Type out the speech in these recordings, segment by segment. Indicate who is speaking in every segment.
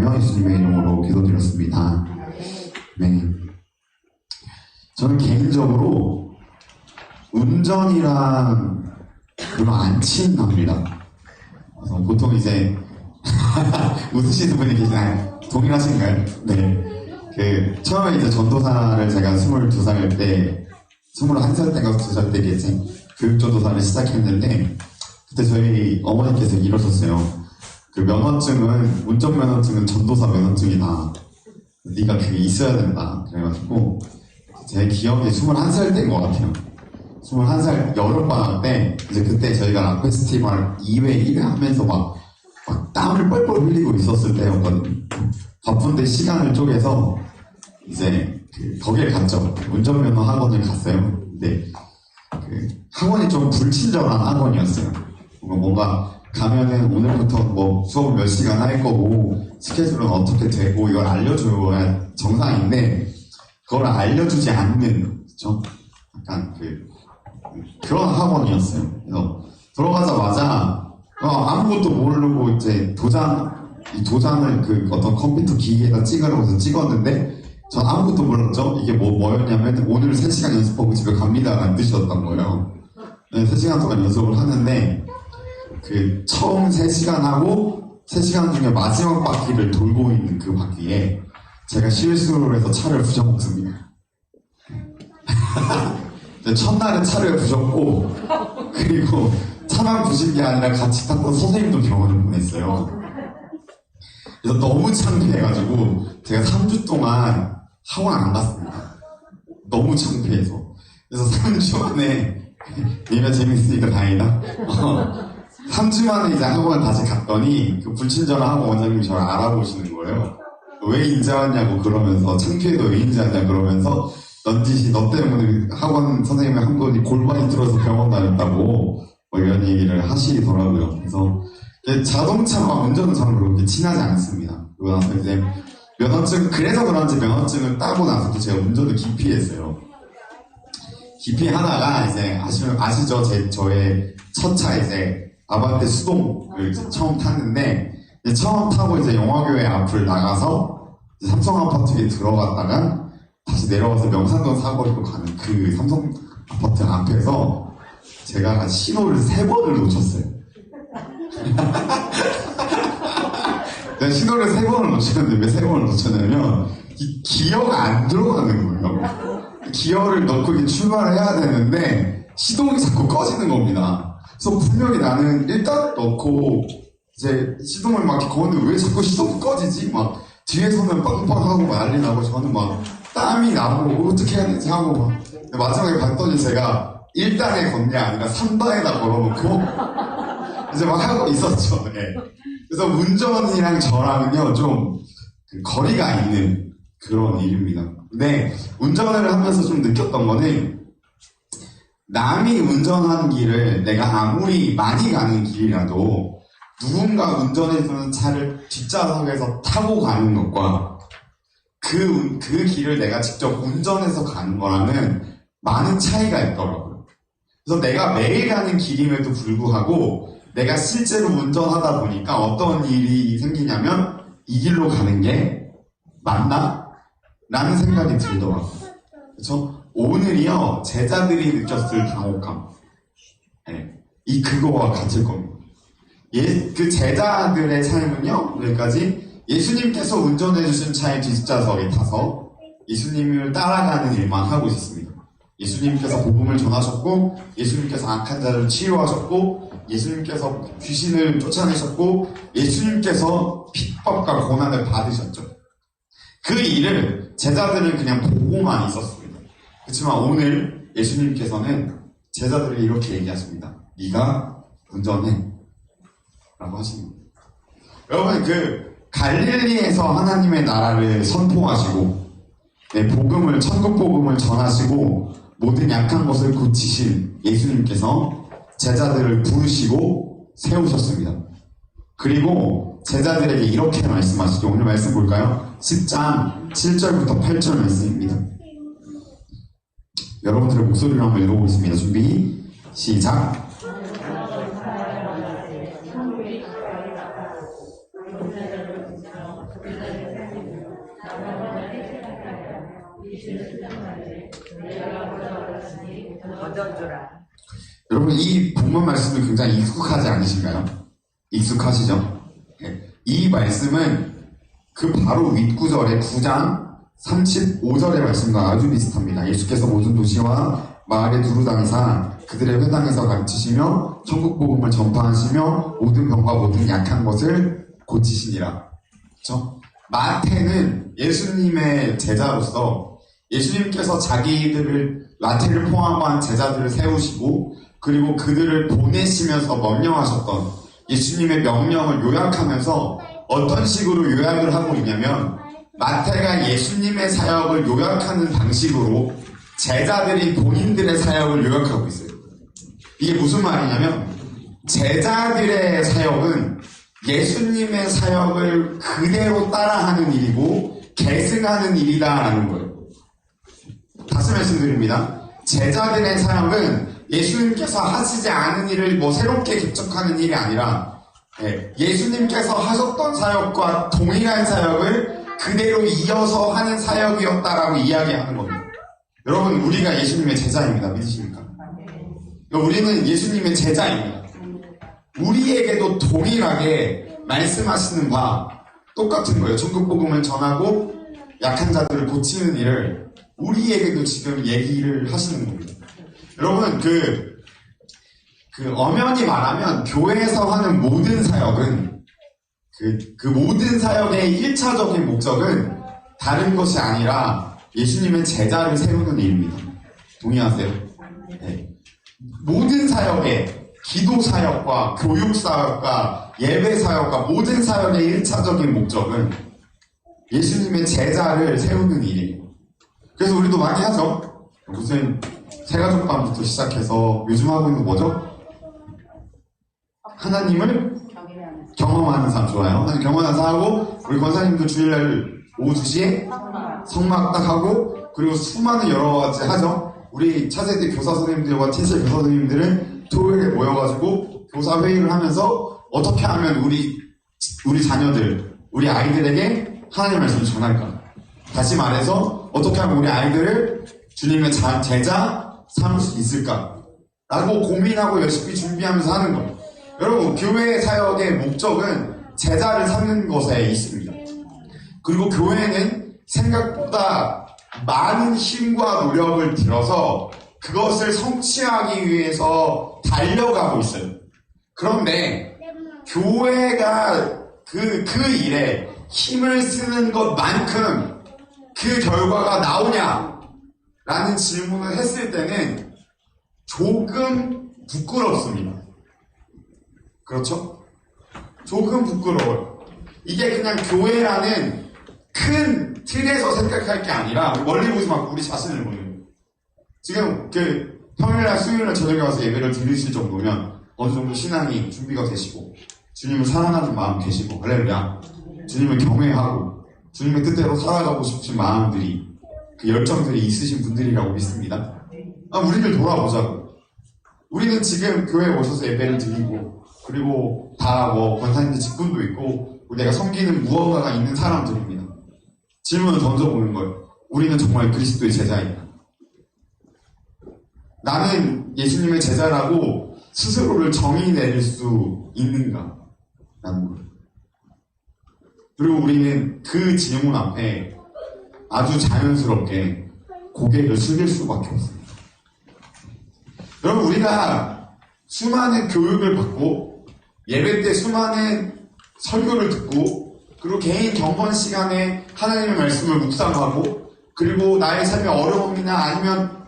Speaker 1: 기도하며 예수님의 이름으로 기도드렸습니다. 네. 저는 개인적으로 운전이랑 별로 안 친합니다. 그래서 보통 이제 웃으시는 분이 계시나요? 동일하신가요? 네. 처음에 이제 전도사를 제가 22살 때, 21살 때인가 2살 때 이제 교육전도사를 시작했는데, 그때 저희 어머니께서 이러셨어요. 그 면허증은, 운전면허증은 전도사 면허증이다. 네가 그게 있어야 된다. 그래가지고, 제 기억에 21살 때인 것 같아요. 21살 여름방학 때, 이제 그때 저희가 락 페스티벌 2회, 1회 하면서 막 땀을 뻘뻘 흘리고 있었을 때였거든요. 바쁜데 시간을 쪼개서, 이제, 거기에 갔죠. 운전면허 학원을 갔어요. 근데, 학원이 좀 불친절한 학원이었어요. 뭔가, 가면은 오늘부터 뭐 수업 몇 시간 할 거고, 스케줄은 어떻게 되고, 이걸 알려줘야 정상인데, 그걸 알려주지 않는, 그쵸? 약간 그런 학원이었어요. 그래서 들어가자마자 아무것도 모르고 이제 이 도장을 어떤 컴퓨터 기기에다 찍으라고 해서 찍었는데 전 아무것도 몰랐죠. 이게 뭐였냐면 오늘 3시간 연습하고 집에 갑니다 라는 뜻이었던 거예요. 네, 3시간 동안 연습을 하는데 처음 3시간 하고 3시간 중에 마지막 바퀴를 돌고 있는 그 바퀴에 제가 실수를 해서 차를 부셔먹습니다. 첫날은 차를 부셨고, 그리고 차만 부신 게 아니라 같이 탔던 선생님도 병원을 보냈어요. 그래서 너무 창피해가지고, 제가 3주 동안 학원 안 갔습니다. 너무 창피해서. 그래서 3주 만에, 얘가 재밌으니까 다행이다. 3주 만에 이제 학원을 다시 갔더니, 그 불친절한 학원 원장님이 저를 알아보시는 거예요. 왜 인제 왔냐고 그러면서, 창피해도 왜 인제 왔냐 그러면서, 넌지시 너 때문에 학원 선생님이 한 분이 골반이 뚫어서 병원 다녔다고 뭐 이런 얘기를 하시더라고요. 그래서 자동차와 운전은 저는 그렇게 친하지 않습니다. 그러고 나서 이제 그래서 그런지 면허증을 따고 나서도 제가 운전을 기피했어요. 기피하다가 이제 아시죠? 저의 첫 차 이제 아반떼 수동을 이제 처음 탔는데 처음 타고 이제 영화교회 앞을 나가서 삼성 아파트에 들어갔다가 다시 내려와서 명산동 사거리로 가는 그 삼성 아파트 앞에서 제가 신호를 3번을 놓쳤어요. 내가 신호를 3번을 놓쳤는데 왜 3번을 놓쳤냐면 이 기어가 안 들어가는 거예요. 기어를 넣고 이렇게 출발을 해야 되는데 시동이 자꾸 꺼지는 겁니다. 그래서 분명히 나는 일단 넣고 이제 시동을 막 이렇게 거는데 왜 자꾸 시동이 꺼지지? 막 뒤에서는 빵빵하고 난리 나고 저는 막 땀이 나고 어떻게 해야 되지 하고 막 마지막에 봤더니 제가 1단에 건 게 아니라 3단에다 걸어놓고 이제 막 하고 있었죠. 네. 그래서 운전이랑 저랑은요 좀 거리가 있는 그런 일입니다. 근데 운전을 하면서 좀 느꼈던 거는 남이 운전하는 길을 내가 아무리 많이 가는 길이라도 누군가 운전해주는 차를 뒷좌석에서 타고 가는 것과 그 길을 내가 직접 운전해서 가는 거랑은 많은 차이가 있더라고요. 그래서 내가 매일 가는 길임에도 불구하고 내가 실제로 운전하다 보니까 어떤 일이 생기냐면 이 길로 가는 게 맞나? 라는 생각이 들더라고요. 그렇죠? 오늘이요 제자들이 느꼈을 당혹감 그거와 같을 겁니다. 그 제자들의 삶은요 여기까지 예수님께서 운전해주신 차의 뒷좌석에 타서 예수님을 따라가는 일만 하고 있었습니다. 예수님께서 복음을 전하셨고 예수님께서 악한 자를 치유하셨고 예수님께서 귀신을 쫓아내셨고 예수님께서 핍박과 고난을 받으셨죠. 그 일을 제자들은 그냥 보고만 있었습니다. 그렇지만 오늘 예수님께서는 제자들에게 이렇게 얘기하십니다. 네가 운전해 라고 하십니다. 여러분 갈릴리에서 하나님의 나라를 선포하시고 천국 복음을 전하시고 모든 약한 것을 고치신 예수님께서 제자들을 부르시고 세우셨습니다. 그리고 제자들에게 이렇게 말씀하시죠. 오늘 말씀 볼까요? 10장 7절부터 8절 말씀입니다. 여러분들의 목소리로 한번 읽어보겠습니다. 준비 시작.
Speaker 2: 얻어주라.
Speaker 1: 여러분 이 본문 말씀은 굉장히 익숙하지 않으신가요? 익숙하시죠? 네. 이 말씀은 그 바로 윗구절의 9장 35절의 말씀과 아주 비슷합니다. 예수께서 모든 도시와 마을에 두루 다니사 그들의 회당에서 가르치시며 천국 복음을 전파하시며 모든 병과 모든 약한 것을 고치시니라. 그렇죠? 마태는 예수님의 제자로서 예수님께서 자기들을 마태를 포함한 제자들을 세우시고 그리고 그들을 보내시면서 명령하셨던 예수님의 명령을 요약하면서 어떤 식으로 요약을 하고 있냐면 마태가 예수님의 사역을 요약하는 방식으로 제자들이 본인들의 사역을 요약하고 있어요. 이게 무슨 말이냐면 제자들의 사역은 예수님의 사역을 그대로 따라하는 일이고 계승하는 일이다라는 거예요. 다시 말씀드립니다. 제자들의 사역은 예수님께서 하시지 않은 일을 새롭게 개척하는 일이 아니라 예수님께서 하셨던 사역과 동일한 사역을 그대로 이어서 하는 사역이었다라고 이야기하는 겁니다. 여러분 우리가 예수님의 제자입니다. 믿으십니까? 우리는 예수님의 제자입니다. 우리에게도 동일하게 말씀하시는 바 똑같은 거예요. 천국 복음을 전하고 약한 자들을 고치는 일을 우리에게도 지금 얘기를 하시는 겁니다. 여러분 엄연히 말하면 교회에서 하는 모든 사역은 그 모든 사역의 1차적인 목적은 다른 것이 아니라 예수님의 제자를 세우는 일입니다. 동의하세요? 네. 모든 사역의 기도 사역과 교육 사역과 예배 사역과 모든 사역의 1차적인 목적은 예수님의 제자를 세우는 일이에요. 그래서 우리도 많이 하죠. 무슨 새가족밤부터 시작해서 요즘 하고 있는 거 뭐죠? 하나님을 경험하는 삶 좋아요. 하나님 경험하는 삶 하고 우리 권사님도 주일날 오후 2시에 성막 딱 하고 그리고 수많은 여러 가지 하죠. 우리 차세대 교사 선생님들과 TCL 교사 선생님들은 토요일에 모여가지고 교사 회의를 하면서 어떻게 하면 우리 자녀들, 우리 아이들에게 하나님의 말씀을 전할까? 다시 말해서 어떻게 하면 우리 아이들을 주님의 제자 삼을 수 있을까? 라고 고민하고 열심히 준비하면서 하는 거예요. 여러분 교회 사역의 목적은 제자를 삼는 것에 있습니다. 그리고 교회는 생각보다 많은 힘과 노력을 들여서 그것을 성취하기 위해서 달려가고 있어요. 그런데 교회가 그 일에 힘을 쓰는 것만큼 그 결과가 나오냐라는 질문을 했을 때는 조금 부끄럽습니다. 그렇죠? 조금 부끄러워요. 이게 그냥 교회라는 큰 틀에서 생각할 게 아니라 멀리 보지 말고 우리 자신을 보는 거예요. 지금 평일날 수요일날 저녁에 와서 예배를 들으실 정도면 어느 정도 신앙이 준비가 되시고 주님을 사랑하는 마음 계시고 할렐루야 주님을 경외하고 주님의 뜻대로 살아가고 싶은 마음들이 그 열정들이 있으신 분들이라고 믿습니다. 우리를 돌아보자고. 우리는 지금 교회에 오셔서 예배를 드리고 그리고 다 권사님들 직분도 있고 내가 섬기는 무언가가 있는 사람들입니다. 질문을 던져보는 거예요. 우리는 정말 그리스도의 제자입니다. 나는 예수님의 제자라고 스스로를 정의 내릴 수 있는가? 라는 거예요. 그리고 우리는 그 질문 앞에 아주 자연스럽게 고개를 숙일 수밖에 없습니다. 여러분 우리가 수많은 교육을 받고 예배 때 수많은 설교를 듣고 그리고 개인 경건 시간에 하나님의 말씀을 묵상하고 그리고 나의 삶의 어려움이나 아니면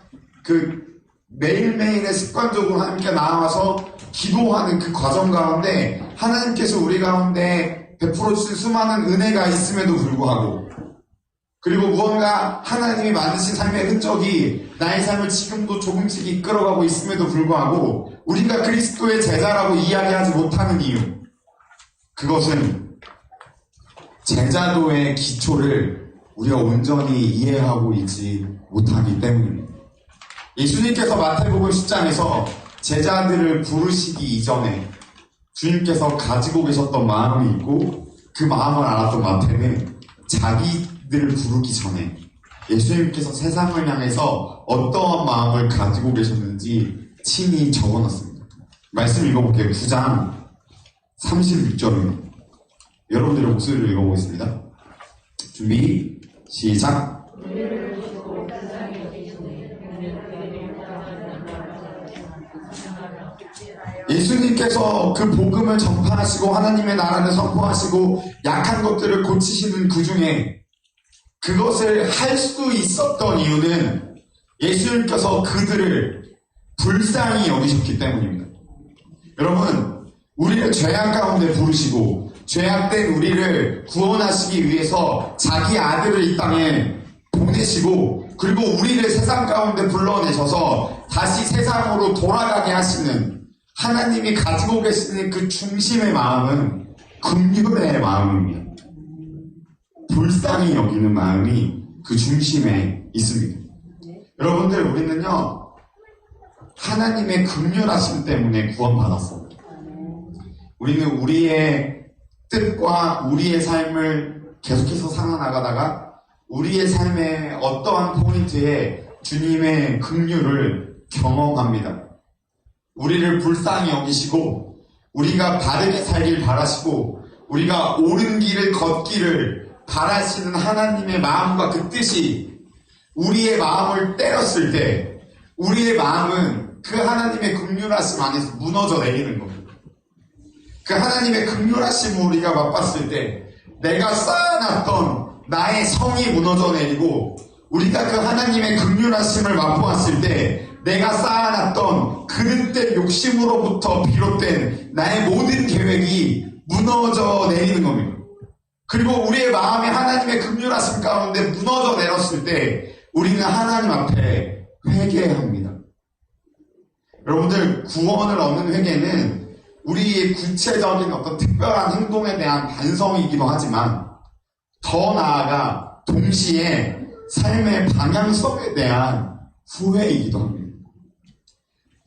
Speaker 1: 매일매일의 습관적으로 하나님께 나아와서 기도하는 그 과정 가운데 하나님께서 우리 가운데 베풀어 주신 수많은 은혜가 있음에도 불구하고 그리고 무언가 하나님이 만드신 삶의 흔적이 나의 삶을 지금도 조금씩 이끌어가고 있음에도 불구하고 우리가 그리스도의 제자라고 이야기하지 못하는 이유 그것은 제자도의 기초를 우리가 온전히 이해하고 있지 못하기 때문입니다. 예수님께서 마태복음 10장에서 제자들을 부르시기 이전에 주님께서 가지고 계셨던 마음이 있고 그 마음을 알았던 마태는 자기 그들을 부르기 전에 예수님께서 세상을 향해서 어떠한 마음을 가지고 계셨는지 친히 적어놨습니다. 말씀 읽어볼게요. 9장 36절입니다. 여러분들의 목소리로 읽어보겠습니다. 준비, 시작! 예수님께서 그 복음을 전파하시고 하나님의 나라를 선포하시고 약한 것들을 고치시는 그 중에 그것을 할 수 있었던 이유는 예수님께서 그들을 불쌍히 여기셨기 때문입니다. 여러분, 우리를 죄악 가운데 부르시고 죄악된 우리를 구원하시기 위해서 자기 아들을 이 땅에 보내시고 그리고 우리를 세상 가운데 불러내셔서 다시 세상으로 돌아가게 하시는 하나님이 가지고 계시는 그 중심의 마음은 긍휼의 마음입니다. 불쌍히 여기는 마음이 그 중심에 있습니다. 여러분들, 우리는요 하나님의 긍휼하심 때문에 구원받았어요. 우리는 우리의 뜻과 우리의 삶을 계속해서 살아나가다가 우리의 삶의 어떠한 포인트에 주님의 긍휼을 경험합니다. 우리를 불쌍히 여기시고 우리가 바르게 살길 바라시고 우리가 옳은 길을 걷기를 바라시는 하나님의 마음과 그 뜻이 우리의 마음을 때렸을 때 우리의 마음은 그 하나님의 긍휼하심 안에서 무너져 내리는 겁니다. 그 하나님의 긍휼하심을 우리가 맛봤을 때 내가 쌓아놨던 나의 성이 무너져 내리고 우리가 그 하나님의 긍휼하심을 맛보았을 때 내가 쌓아놨던 그릇된 욕심으로부터 비롯된 나의 모든 계획이 무너져 내리는 겁니다. 그리고 우리의 마음이 하나님의 긍휼하심 가운데 무너져 내렸을 때 우리는 하나님 앞에 회개합니다. 여러분들, 구원을 얻는 회개는 우리의 구체적인 어떤 특별한 행동에 대한 반성이기도 하지만 더 나아가 동시에 삶의 방향성에 대한 후회이기도 합니다.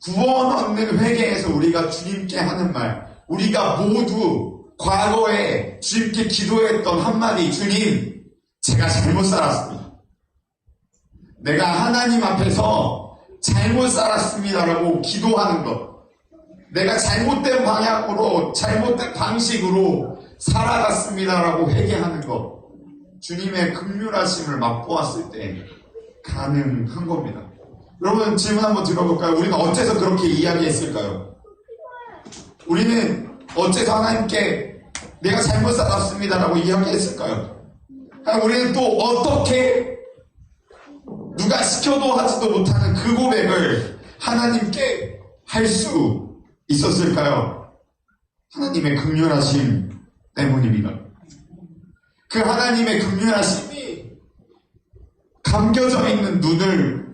Speaker 1: 구원 얻는 회개에서 우리가 주님께 하는 말, 우리가 모두 과거에 주님께 기도했던 한마디, 주님, 제가 잘못 살았습니다. 내가 하나님 앞에서 잘못 살았습니다라고 기도하는 것, 내가 잘못된 방향으로 잘못된 방식으로 살아갔습니다라고 회개하는 것, 주님의 긍휼하심을 맛보았을 때 가능한 겁니다. 여러분, 질문 한번 들어볼까요? 우리는 어째서 그렇게 이야기했을까요? 우리는 어째서 하나님께 내가 잘못 살았습니다라고 이야기했을까요? 우리는 또 어떻게 누가 시켜도 하지도 못하는 그 고백을 하나님께 할 수 있었을까요? 하나님의 긍휼하심 때문입니다. 그 하나님의 긍휼하심이 감겨져 있는 눈을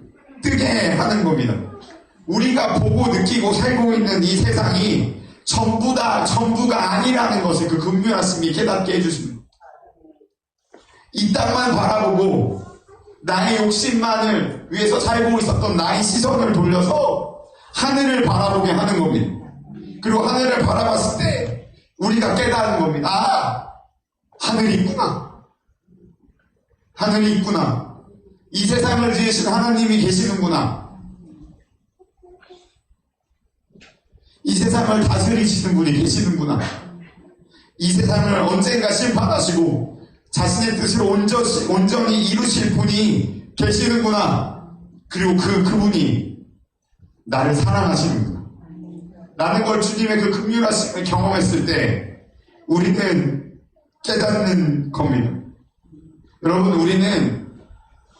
Speaker 1: 뜨게 하는 겁니다. 우리가 보고 느끼고 살고 있는 이 세상이 전부가 아니라는 것을 그 긍휼하심이 깨닫게 해주십니다. 이 땅만 바라보고 나의 욕심만을 위해서 살고 있었던 나의 시선을 돌려서 하늘을 바라보게 하는 겁니다. 그리고 하늘을 바라봤을 때 우리가 깨닫는 겁니다. 아, 하늘이 있구나. 하늘이 있구나. 이 세상을 지으신 하나님이 계시는구나. 이 세상을 다스리시는 분이 계시는구나. 이 세상을 언젠가 심판하시고 자신의 뜻을 온전히 이루실 분이 계시는구나. 그리고 그분이 나를 사랑하시는구나. 라는 걸 주님의 그 긍휼하심을 경험했을 때 우리는 깨닫는 겁니다. 여러분, 우리는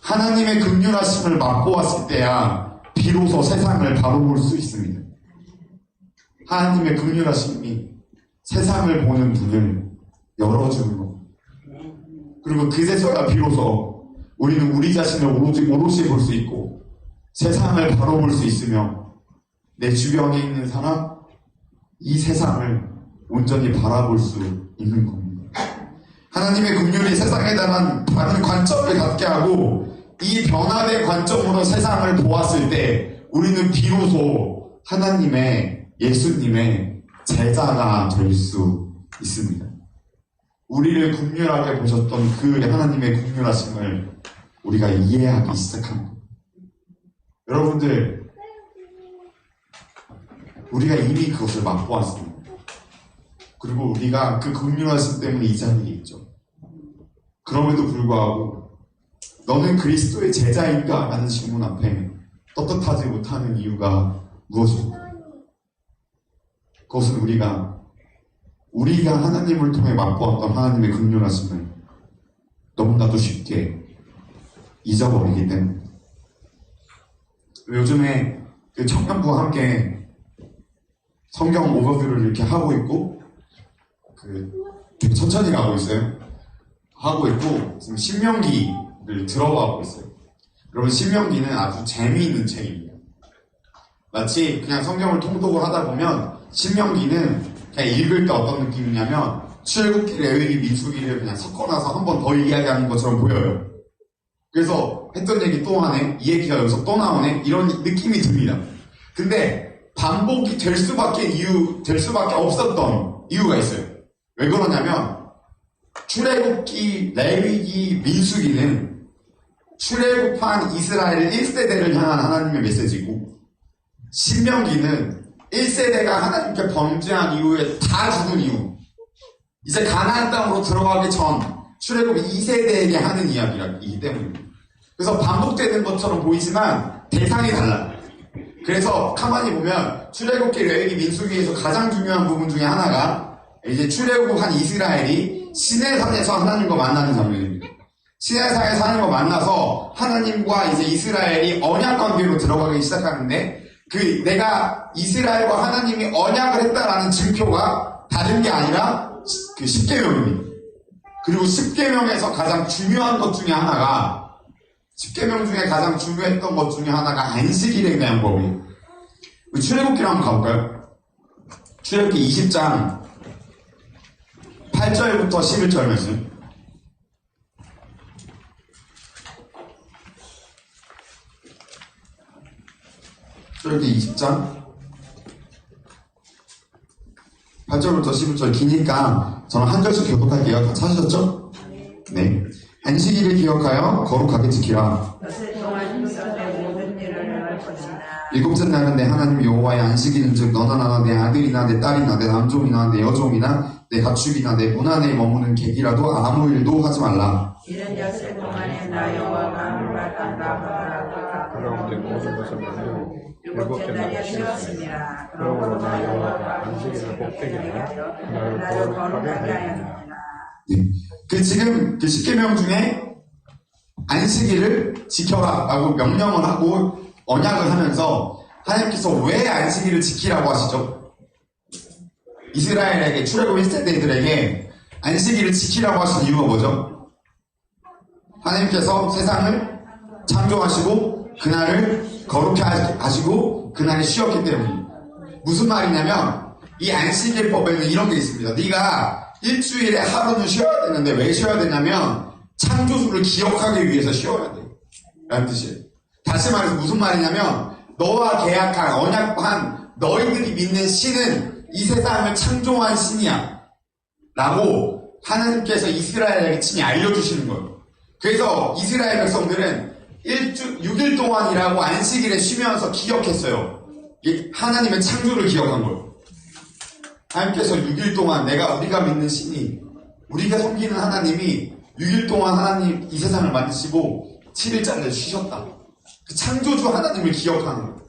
Speaker 1: 하나님의 긍휼하심을 맛보았을 때야 비로소 세상을 바라볼 수 있습니다. 하나님의 긍휼하심이 세상을 보는 눈을 열어주는 겁니다. 그리고 그제서야 비로소 우리는 우리 자신을 오롯이 볼 수 있고 세상을 바라볼 수 있으며 내 주변에 있는 사람, 이 세상을 온전히 바라볼 수 있는 겁니다. 하나님의 긍휼이 세상에 대한 다른 관점을 갖게 하고 이 변화된 관점으로 세상을 보았을 때 우리는 비로소 하나님의, 예수님의 제자가 될 수 있습니다. 우리를 긍휼하게 보셨던 그 하나님의 긍휼하심을 우리가 이해하기 시작합니다. 여러분들, 우리가 이미 그것을 맛보았습니다. 그리고 우리가 그 긍휼하심 때문에 이 자리에 있죠. 그럼에도 불구하고 너는 그리스도의 제자인가? 라는 질문 앞에 떳떳하지 못하는 이유가 무엇입니까? 그것은 우리가 하나님을 통해 맛보았던 하나님의 긍휼하심을 너무나도 쉽게 잊어버리기 때문에. 요즘에 그 청년부와 함께 성경 오버뷰를 이렇게 하고 있고, 되게 천천히 가고 있어요. 하고 있고, 지금 신명기를 들어가고 있어요. 여러분, 신명기는 아주 재미있는 책입니다. 마치 그냥 성경을 통독을 하다 보면 신명기는 그냥 읽을 때 어떤 느낌이냐면 출애굽기, 레위기, 민수기를 그냥 섞어놔서 한 번 더 이야기하는 것처럼 보여요. 그래서 했던 얘기 또 하네, 이 얘기가 여기서 또 나오네, 이런 느낌이 듭니다. 근데 반복이 될 수밖에 없었던 이유가 있어요. 왜 그러냐면 출애굽기, 레위기, 민수기는 출애굽한 이스라엘 1세대를 향한 하나님의 메시지고, 신명기는 1세대가 하나님께 범죄한 이후에 다 죽은 이후, 이제 가나안 땅으로 들어가기 전 출애굽 2세대에게 하는 이야기이기 때문입니다. 그래서 반복되는 것처럼 보이지만 대상이 달라요. 그래서 가만히 보면 출애굽기, 레위기, 민수기에서 가장 중요한 부분 중에 하나가 이제 출애굽한 이스라엘이 시내산에서 하나님과 만나는 장면입니다. 시내산에서 하나님과 만나서 하나님과 이제 이스라엘이 언약 관계로 들어가기 시작하는데, 내가 이스라엘과 하나님이 언약을 했다라는 증표가 다른 게 아니라 그 10계명입니다. 그리고 10계명에서 가장 중요한 것 중에 하나가, 10계명 중에 가장 중요했던 것 중에 하나가 안식일에 대한 법이에요. 출애굽기로 한번 가볼까요? 출애굽기 20장 8절부터 11절 말씀. 출애굽기 20장 8절부터 11절 기니까 저는 한 절씩 교독할게요. 다 찾으셨죠? 네. 안식일을 기억하여 거룩하게 지키라. 일곱째 날은 내 하나님 여호와의 안식일인즉 너나 나나 내 아들이나 내 딸이나 내 남종이나 내 여종이나 내 가축이나 내 문 안에 머무는 객이라도 아무 일도 하지 말라.
Speaker 2: 이런 엿새 동안에 나 여호와가 하늘과 땅과 바다가 모든 것을 만들고 일곱째 날에 쉬었습니다. 그러므로 나 여호와가 안식일을 복되게 하여 나를 거룩하게 하였느니라.
Speaker 1: 네. 지금 그 10계명 중에 안식일을 지켜라 라고 명령을 하고 언약을 하면서 하나님께서 왜 안식일을 지키라고 하시죠? 이스라엘에게, 출애굽 1세대들에게 안식일을 지키라고 하신 이유가 뭐죠? 하나님께서 세상을 창조하시고 그날을 거룩해 하시고 그날에 쉬었기 때문입니다. 무슨 말이냐면 이 안식일법에는 이런 게 있습니다. 네가 일주일에 하루는 쉬어야 되는데 왜 쉬어야 되냐면 창조주를 기억하기 위해서 쉬어야 돼 라는 뜻이에요. 다시 말해서 무슨 말이냐면 너와 계약한, 언약한 너희들이 믿는 신은 이 세상을 창조한 신이야 라고 하나님께서 이스라엘에게 친히 알려주시는 거예요. 그래서 이스라엘 백성들은 6일 동안이라고 안식일에 쉬면서 기억했어요. 하나님의 창조를 기억한 거예요. 하나님께서 6일 동안 우리가 믿는 신이, 우리가 섬기는 하나님이 6일 동안 하나님 이 세상을 만드시고 7일짜리를 쉬셨다. 그 창조주 하나님을 기억하는 거예요.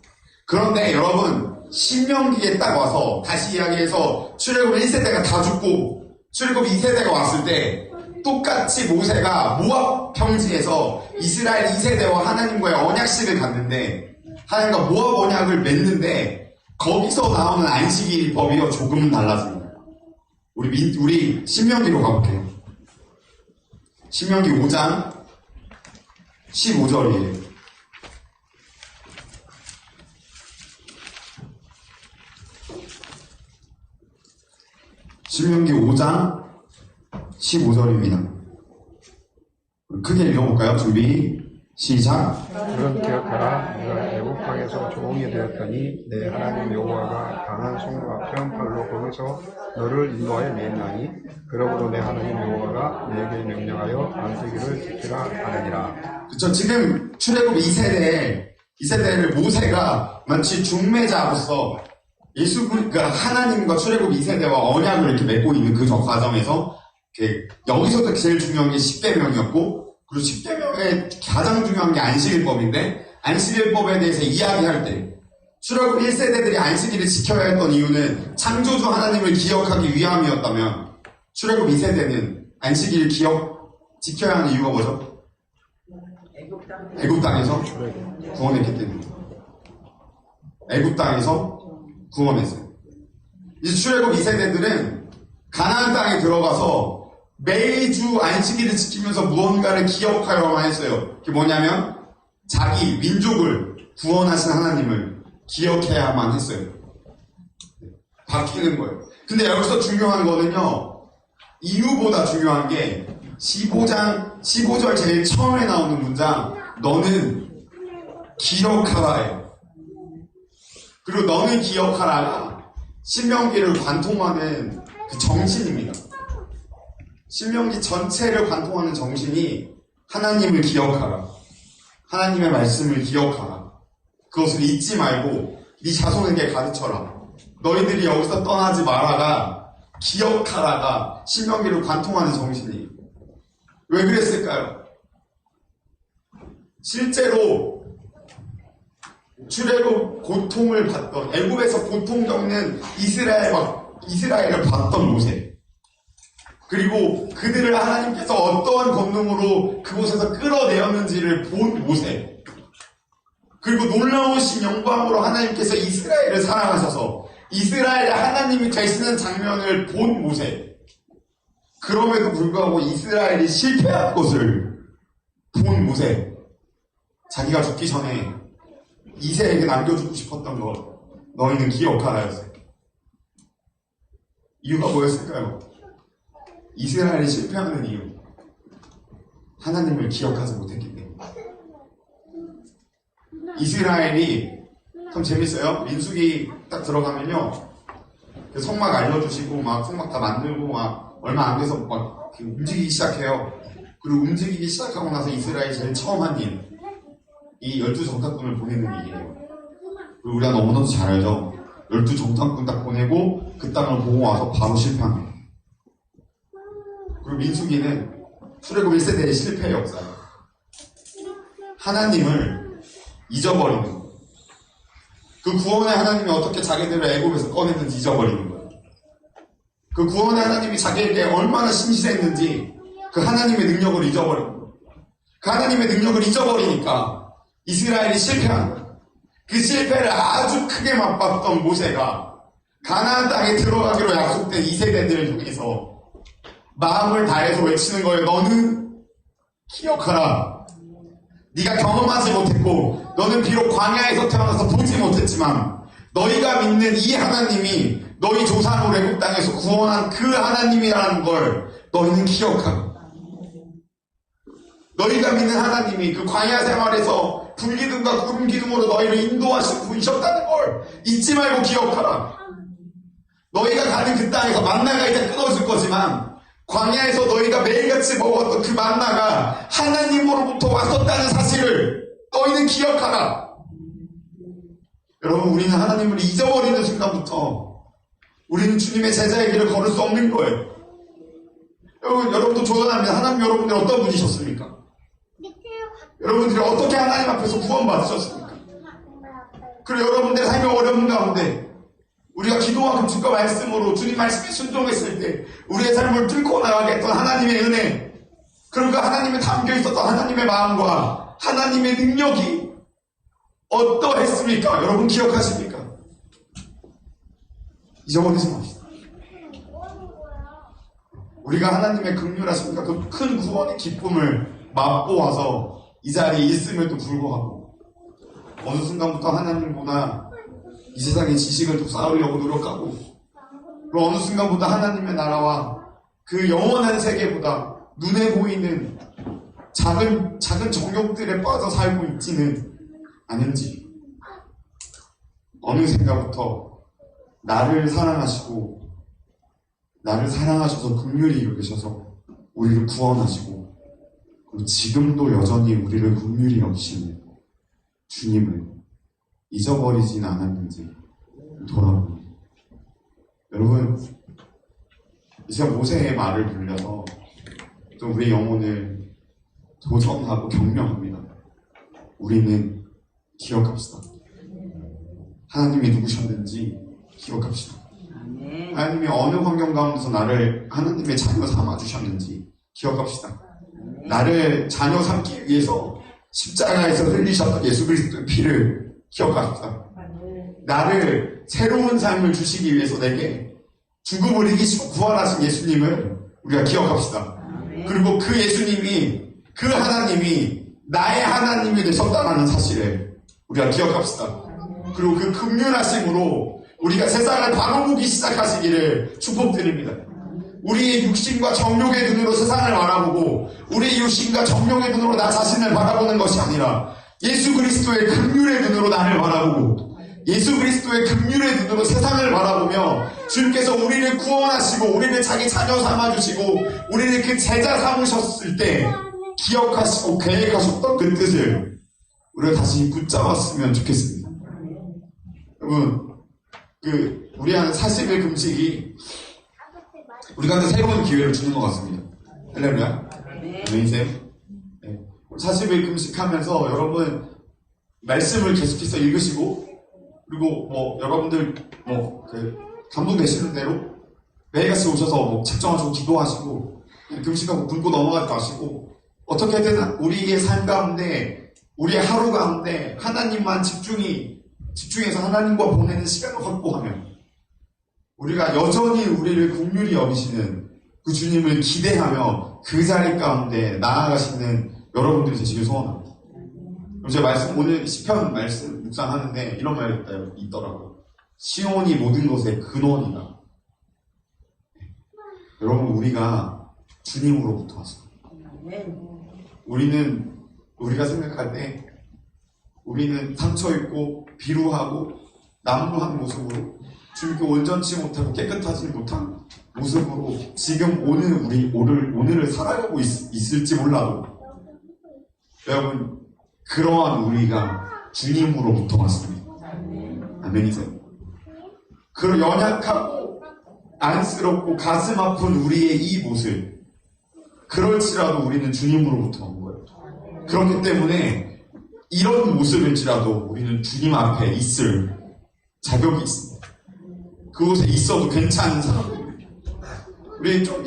Speaker 1: 그런데 여러분, 신명기에 딱 와서 다시 이야기해서 출애굽 1세대가 다 죽고 출애굽 2세대가 왔을 때 똑같이 모세가 모압 평지에서 이스라엘 2세대와 하나님과의 언약식을 갖는데, 하나님과 모압 언약을 맺는데 거기서 나오는 안식일 법이요 조금은 달라집니다. 우리 신명기로 가볼게요. 신명기 5장 15절이에요. 신명기 5장 15절입니다. 크게 읽어볼까요? 준비 시작.
Speaker 2: 그런 기억하라. 내가 애굽 땅에서 종이 되었더니 내 하나님 여호와가 강한 손과 편 팔로 거기서 너를 인도하여 냈나니 그러므로 내 하나님 여호와가 내게 명령하여 안식일을 지키라 하느니라.
Speaker 1: 그쵸. 지금 출애굽 2세대를 모세가 마치 중매자로서 그러니까 하나님과 출애굽 2세대와 언약을 이렇게 맺고 있는 그 과정에서 여기서도 제일 중요한 게 10계명이었고, 그리고 10계명의 가장 중요한 게 안식일법인데, 안식일법에 대해서 이야기할 때 출애굽 1세대들이 안식일을 지켜야 했던 이유는 창조주 하나님을 기억하기 위함이었다면, 출애굽 2세대는 안식일을 지켜야 하는 이유가 뭐죠? 애굽 땅에서 구원했기 때문에. 애굽 땅에서 구원했어요. 이제 출애굽 2세대들은 가나안 땅에 들어가서 매주 안식일을 지키면서 무언가를 기억하여야만 했어요. 그게 뭐냐면 자기 민족을 구원하신 하나님을 기억해야만 했어요. 바뀌는 거예요. 근데 여기서 중요한 거는요, 이유보다 중요한 게 15절 제일 처음에 나오는 문장, 너는 기억하라예요. 그리고 너는 기억하라가 신명기를 관통하는 그 정신입니다. 신명기 전체를 관통하는 정신이 하나님을 기억하라. 하나님의 말씀을 기억하라. 그것을 잊지 말고 네 자손에게 가르쳐라. 너희들이 여기서 떠나지 마라가, 기억하라가 신명기를 관통하는 정신이에요. 왜 그랬을까요? 실제로 출애굽 고통을 받던, 애굽에서 고통 겪는 이스라엘을 봤던 모세, 그리고 그들을 하나님께서 어떠한 권능으로 그곳에서 끌어내었는지를 본 모세, 그리고 놀라우신 영광으로 하나님께서 이스라엘을 사랑하셔서 이스라엘의 하나님이 되시는 장면을 본 모세, 그럼에도 불구하고 이스라엘이 실패한 것을 본 모세, 자기가 죽기 전에 이세에게 남겨주고 싶었던 것, 너희는 기억하라였어요. 이유가 뭐였을까요? 이스라엘이 실패하는 이유, 하나님을 기억하지 못했기 때문에. 이스라엘이 참 재밌어요. 민수기 딱 들어가면요, 그 성막 알려주시고 막 성막 다 만들고 막 얼마 안 돼서 막 움직이기 시작해요. 그리고 움직이기 시작하고 나서 이스라엘이 제일 처음 한 일, 이 12정탐꾼을 보내는 일이에요. 그리고 우리가 너무나도 잘 알죠. 12정탐꾼 딱 보내고 그 땅을 보고 와서 바로 실패합니다. 그리고 민수기는 출애굽 1세대의 실패의 역사예요. 하나님을 잊어버리는 거예요. 그 구원의 하나님이 어떻게 자기들을 애굽에서 꺼냈는지 잊어버리는 거예요. 그 구원의 하나님이 자기에게 얼마나 신실했는지 그 하나님의 능력을 잊어버리는 거예요. 그 하나님의 능력을 잊어버리니까 이스라엘이 실패한 거예요. 그 실패를 아주 크게 맛봤던 모세가 가나안 땅에 들어가기로 약속된 2세대들을 향해서 마음을 다해서 외치는 거예요. 너는 기억하라. 네가 경험하지 못했고 너는 비록 광야에서 태어나서 보지 못했지만 너희가 믿는 이 하나님이 너희 조상으로 애굽 땅에서 구원한 그 하나님이라는 걸 너희는 기억하라. 너희가 믿는 하나님이 그 광야 생활에서 불기둥과 구름기둥으로 너희를 인도하신 분이셨다는 걸 잊지 말고 기억하라. 너희가 가는 그 땅에서 만나가 이제 끊어질 거지만 광야에서 너희가 매일같이 먹었던 그 만나가 하나님으로부터 왔었다는 사실을 너희는 기억하라. 여러분, 우리는 하나님을 잊어버리는 순간부터 우리는 주님의 제자의 길을 걸을 수 없는 거예요. 여러분도 조언합니다. 하나님 여러분들 어떤 분이셨습니까? 여러분들이 어떻게 하나님 앞에서 구원받으셨습니까? 그리고 여러분들의 삶의 어려운 가운데 우리가 기도와 금식과 말씀으로 주님 말씀에 순종했을 때 우리의 삶을 뚫고 나가겠던 하나님의 은혜, 그리고 하나님에 담겨 있었던 하나님의 마음과 하나님의 능력이 어떠했습니까? 여러분 기억하십니까? 잊어버리지 맙시다. 우리가 하나님의 긍휼하심과 그 큰 구원의 기쁨을 맛보아서 이 자리에 있음에도 불구하고 어느 순간부터 하나님보다 이 세상의 지식을 또 쌓으려고 노력하고, 그리고 어느 순간부터 하나님의 나라와 그 영원한 세계보다 눈에 보이는 작은 정욕들에 빠져 살고 있지는 않은지, 어느샌가부터 나를 사랑하시고 나를 사랑하셔서 긍휼히 여기셔서 우리를 구원하시고, 그리고 지금도 여전히 우리를 긍휼히 여기시는 주님을 잊어버리진 않았는지 돌아보니, 여러분, 제가 모세의 말을 빌려서 좀 우리 영혼을 도전하고 격려합니다. 우리는 기억합시다. 하나님이 누구셨는지 기억합시다. 하나님이 어느 환경 가운데서 나를 하나님의 자녀 삼아주셨는지 기억합시다. 나를 자녀 삼기 위해서 십자가에서 흘리셨던 예수 그리스도의 피를 기억합시다. 나를 새로운 삶을 주시기 위해서 내게 죽음을 이기시고 구원하신 예수님을 우리가 기억합시다. 그리고 그 예수님이, 그 하나님이 나의 하나님이 되셨다는 사실을 우리가 기억합시다. 그리고 그 긍휼하심으로 우리가 세상을 바로 보기 시작하시기를 축복드립니다. 우리의 육신과 정욕의 눈으로 세상을 바라보고 우리의 육신과 정욕의 눈으로 나 자신을 바라보는 것이 아니라 예수 그리스도의 긍휼의 눈으로 나를 바라보고 예수 그리스도의 긍휼의 눈으로 세상을 바라보며 주님께서 우리를 구원하시고 우리를 자기 자녀 삼아주시고 우리를 그 제자 삼으셨을 때 기억하시고 계획하셨던 그 뜻을 우리가 다시 붙잡았으면 좋겠습니다. 여러분, 우리 하는 40일 금식이 우리한테 새로운 기회를 주는 것 같습니다. 할렐루야. 아멘이세요? 40일 금식하면서 여러분 말씀을 계속해서 읽으시고, 그리고 여러분들 감동되시는 대로 매일같이 오셔서 책정하시고 기도하시고 금식하고 굶고 넘어가지 마시고, 어떻게든 우리의 삶 가운데 우리의 하루 가운데 하나님만 집중해서 하나님과 보내는 시간을 확보하면 우리가 여전히 우리를 긍휼히 여기시는 그 주님을 기대하며 그 자리 가운데 나아가시는 여러분들이 되시길 소원합니다. 제가 오늘 시편 말씀 묵상하는데 이런 말이 있더라고요. 시온이 모든 것의 근원이다. 여러분, 우리가 주님으로부터 왔습니다. 우리가 생각할 때 우리는 상처있고 비루하고 난무한 모습으로 주님께 온전치 못하고 깨끗하지 못한 모습으로 지금 오늘을 살아가고 있을지 몰라도, 여러분, 그러한 우리가 주님으로부터 왔습니다. 아멘이세요? 그 연약하고 안쓰럽고 가슴 아픈 우리의 이 모습, 그럴지라도 우리는 주님으로부터 온 거예요. 그렇기 때문에 이런 모습일지라도 우리는 주님 앞에 있을 자격이 있습니다. 그곳에 있어도 괜찮은 사람들입니다. 우리 좀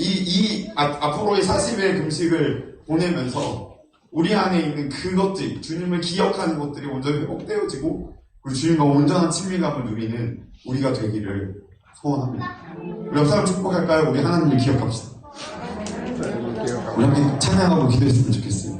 Speaker 1: 앞으로의 40일 금식을 보내면서 우리 안에 있는 그것들, 주님을 기억하는 것들이 온전히 회복되어지고, 그리고 주님과 온전한 친밀감을 누리는 우리가 되기를 소원합니다. 우리 옆 사람 축복할까요? 우리 하나님을 기억합시다. 우리 함께 찬양하고 기도했으면 좋겠어요.